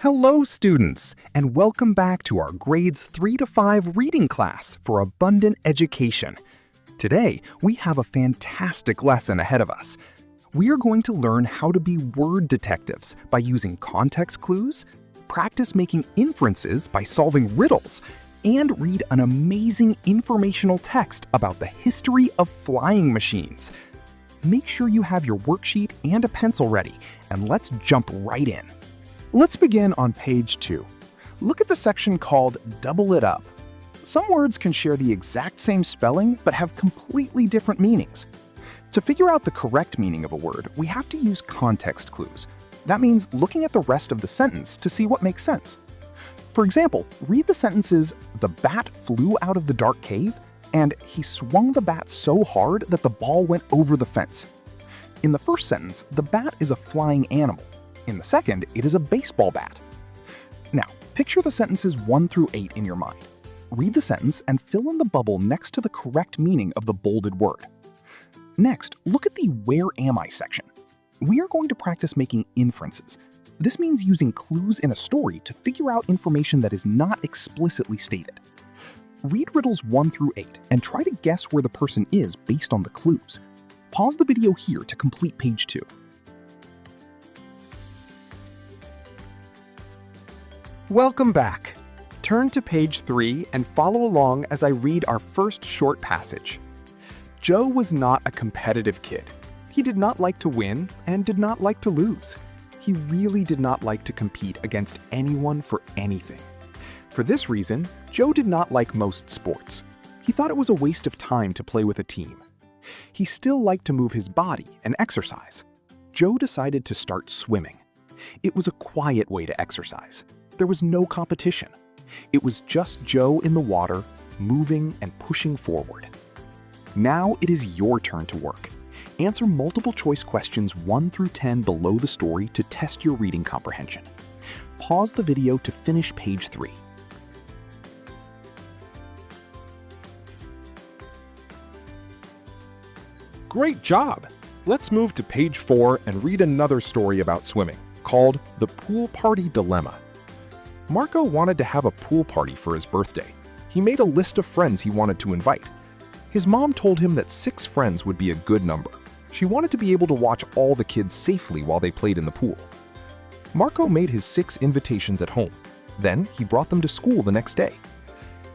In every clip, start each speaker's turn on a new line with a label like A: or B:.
A: Hello, students, and welcome back to our grades 3 to 5 reading class for abundant education. Today, we have a fantastic lesson ahead of us. We are going to learn how to be word detectives by using context clues, practice making inferences by solving riddles, and read an amazing informational text about the history of flying machines. Make sure you have your worksheet and a pencil ready, and let's jump right in. Let's begin on page 2. Look at the section called Double It Up. Some words can share the exact same spelling but have completely different meanings. To figure out the correct meaning of a word, we have to use context clues. That means looking at the rest of the sentence to see what makes sense. For example, read the sentences, "The bat flew out of the dark cave," and "He swung the bat so hard that the ball went over the fence." In the first sentence, the bat is a flying animal. In the second, it is a baseball bat. Now, picture the sentences 1 through 8 in your mind. Read the sentence and fill in the bubble next to the correct meaning of the bolded word. Next, look at the "Where am I" section. We are going to practice making inferences. This means using clues in a story to figure out information that is not explicitly stated. Read riddles 1 through 8 and try to guess where the person is based on the clues. Pause the video here to complete page 2.
B: Welcome back. Turn to page 3 and follow along as I read our first short passage. Joe was not a competitive kid. He did not like to win and did not like to lose. He really did not like to compete against anyone for anything. For this reason, Joe did not like most sports. He thought it was a waste of time to play with a team. He still liked to move his body and exercise. Joe decided to start swimming. It was a quiet way to exercise. There was no competition. It was just Joe in the water, moving and pushing forward. Now it is your turn to work. Answer multiple choice questions 1 through 10 below the story to test your reading comprehension. Pause the video to finish page 3.
C: Great job! Let's move to page 4 and read another story about swimming, called The Pool Party Dilemma. Marco wanted to have a pool party for his birthday. He made a list of friends he wanted to invite. His mom told him that 6 friends would be a good number. She wanted to be able to watch all the kids safely while they played in the pool. Marco made his 6 invitations at home. Then he brought them to school the next day.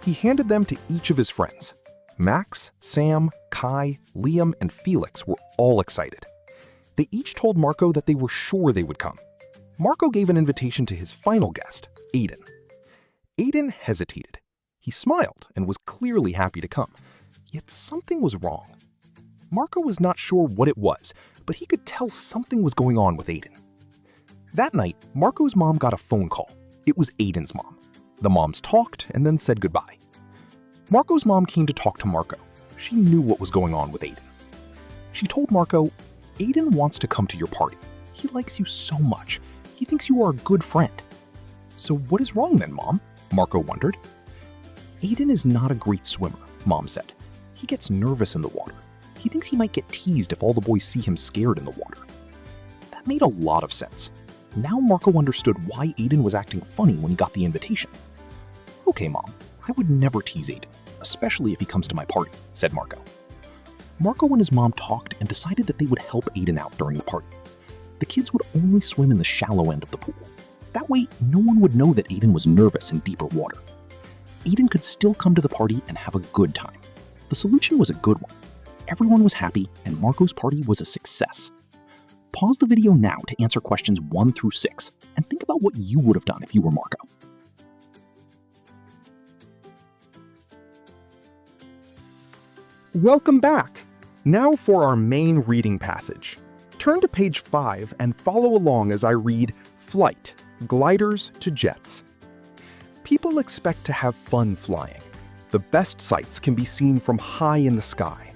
C: He handed them to each of his friends. Max, Sam, Kai, Liam, and Felix were all excited. They each told Marco that they were sure they would come. Marco gave an invitation to his final guest, Aiden. Aiden hesitated. He smiled and was clearly happy to come. Yet something was wrong. Marco was not sure what it was, but he could tell something was going on with Aiden. That night, Marco's mom got a phone call. It was Aiden's mom. The moms talked and then said goodbye. Marco's mom came to talk to Marco. She knew what was going on with Aiden. She told Marco, "Aiden wants to come to your party. He likes you so much. He thinks you are a good friend." "So what is wrong then, Mom?" Marco wondered. "Aiden is not a great swimmer," Mom said. "He gets nervous in the water. He thinks he might get teased if all the boys see him scared in the water." That made a lot of sense. Now Marco understood why Aiden was acting funny when he got the invitation. "Okay, Mom, I would never tease Aiden, especially if he comes to my party," said Marco. Marco and his mom talked and decided that they would help Aiden out during the party. The kids would only swim in the shallow end of the pool. That way, no one would know that Aiden was nervous in deeper water. Aiden could still come to the party and have a good time. The solution was a good one. Everyone was happy, and Marco's party was a success. Pause the video now to answer questions 1 through 6, and think about what you would have done if you were Marco. Welcome back! Now for our main reading passage. Turn to page 5 and follow along as I read Flight, Gliders to Jets. People expect to have fun flying. The best sights can be seen from high in the sky.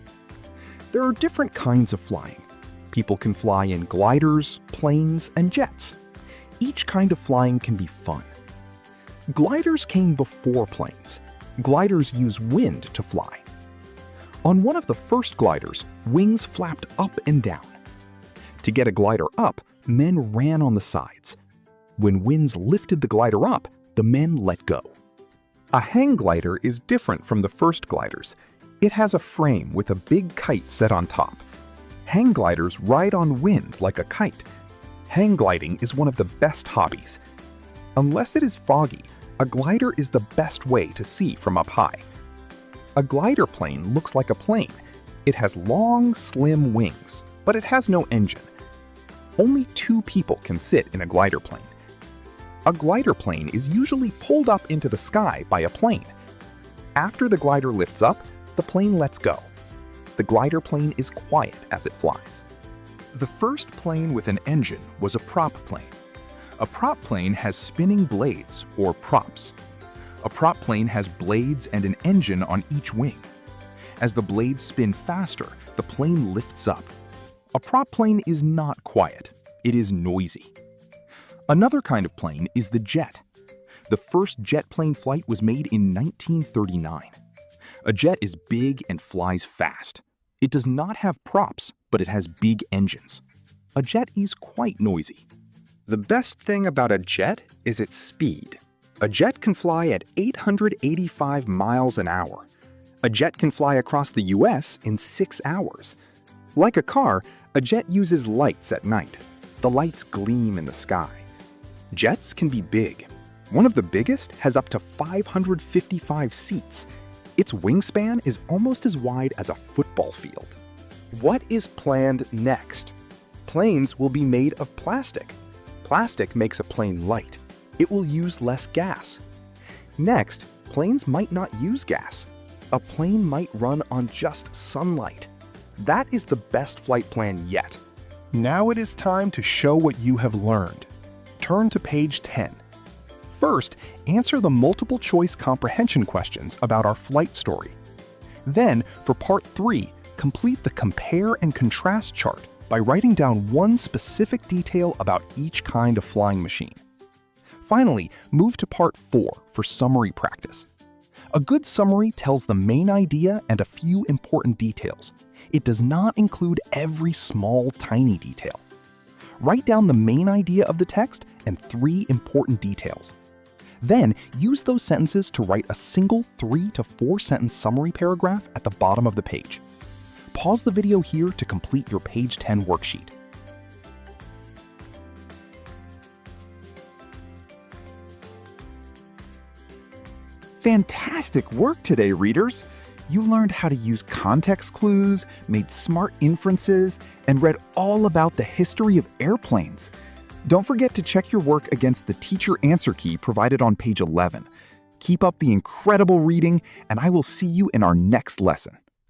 C: There are different kinds of flying. People can fly in gliders, planes, and jets. Each kind of flying can be fun. Gliders came before planes. Gliders use wind to fly. On one of the first gliders, wings flapped up and down. To get a glider up, men ran on the sides.
A: When winds lifted the glider up, the men let go. A hang glider is different from the first gliders. It has a frame with a big kite set on top. Hang gliders ride on wind like a kite. Hang gliding is one of the best hobbies. Unless it is foggy, a glider is the best way to see from up high. A glider plane looks like a plane. It has long, slim wings, but it has no engine. Only 2 people can sit in a glider plane. A glider plane is usually pulled up into the sky by a plane. After the glider lifts up, the plane lets go. The glider plane is quiet as it flies. The first plane with an engine was a prop plane. A prop plane has spinning blades, or props. A prop plane has blades and an engine on each wing. As the blades spin faster, the plane lifts up. A prop plane is not quiet. It is noisy. Another kind of plane is the jet. The first jet plane flight was made in 1939. A jet is big and flies fast. It does not have props, but it has big engines. A jet is quite noisy. The best thing about a jet is its speed. A jet can fly at 885 miles an hour. A jet can fly across the US in 6 hours. Like a car, a jet uses lights at night. The lights gleam in the sky. Jets can be big. One of the biggest has up to 555 seats. Its wingspan is almost as wide as a football field. What is planned next? Planes will be made of plastic. Plastic makes a plane light. It will use less gas. Next, planes might not use gas. A plane might run on just sunlight. That is the best flight plan yet.
C: Now it is time to show what you have learned. Turn to page 10. First, answer the multiple choice comprehension questions about our flight story. Then, for part 3, complete the compare and contrast chart by writing down one specific detail about each kind of flying machine. Finally, move to part 4 for summary practice. A good summary tells the main idea and a few important details. It does not include every small, tiny detail. Write down the main idea of the text and 3 important details. Then, use those sentences to write a single 3 to 4 sentence summary paragraph at the bottom of the page. Pause the video here to complete your page 10 worksheet. Fantastic work today, readers! You learned how to use context clues, made smart inferences, and read all about the history of airplanes. Don't forget to check your work against the teacher answer key provided on page 11. Keep up the incredible reading, and I will see you in our next lesson.